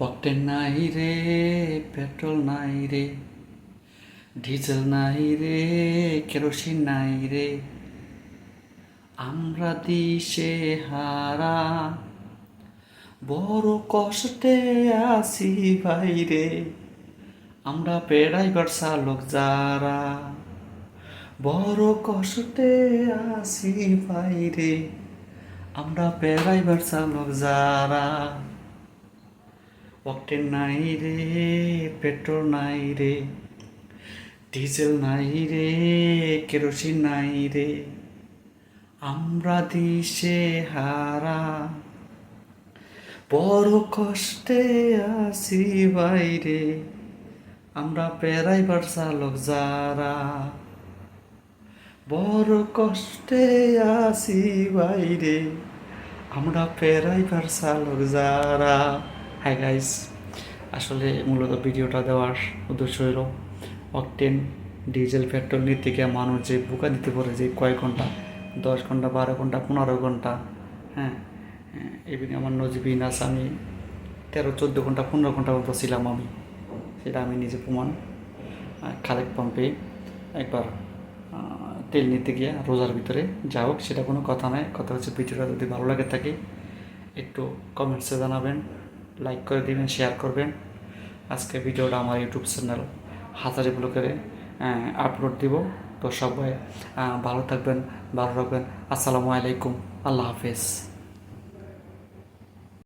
Octane নাই রে, petrol নাই রে, ডিজেল নাই রে, কেরোসিন নাই রে, আমরা দিশে হারা বড় কষ্টে আছি বাইরে, আমরা পেড়াইবার চালক যারা বড় কষ্টে আছি বাইরে, আমরা পেড়াইবার চালক যারা। অকটেন নাই রে, পেট্রোল নাই রে, ডিজেল নাই রে, কেরোসিন নাই রে, আমরা দিশে হারা বড় কষ্টে আছি বাইরে, আমরা পেরাইবার চালক যারা বড় কষ্টে আছি বাইরে, আমরা পেরাইবার চালক যারা। হাই গাইস, আসলে মূলত ভিডিওটা দেওয়ার উদ্দেশ্য হলো অকটেন ডিজেল পেট্রোল নিতে গিয়ে মানুষ যে বোকা দিতে পারে, যে কয়েক ঘন্টা 10 ঘন্টা 12 ঘন্টা 15 ঘন্টা, হ্যাঁ, এমনি আমার নজিবিন আছে, আমি 13-14 ঘন্টা 15 ঘন্টা মতো ছিলাম আমি, সেটা আমি নিজে প্রমাণ। খালেক পাম্পে একবার তেল নিতে গিয়ে রোজার ভিতরে, যা হোক সেটা কোনো কথা নয়, কথা হচ্ছে ভিডিওটা যদি ভালো লাগে থাকে একটু কমেন্টসে জানাবেন, লাইক করে দিবেন, শেয়ার করবেন। আজকে ভিডিওটা আমার ইউটিউব চ্যানেল হাজারি ব্লগে আপলোড দিব। তো সবাই ভালো থাকবেন, ভালো রাখবেন। আসসালামু আলাইকুম, আল্লাহ হাফেজ।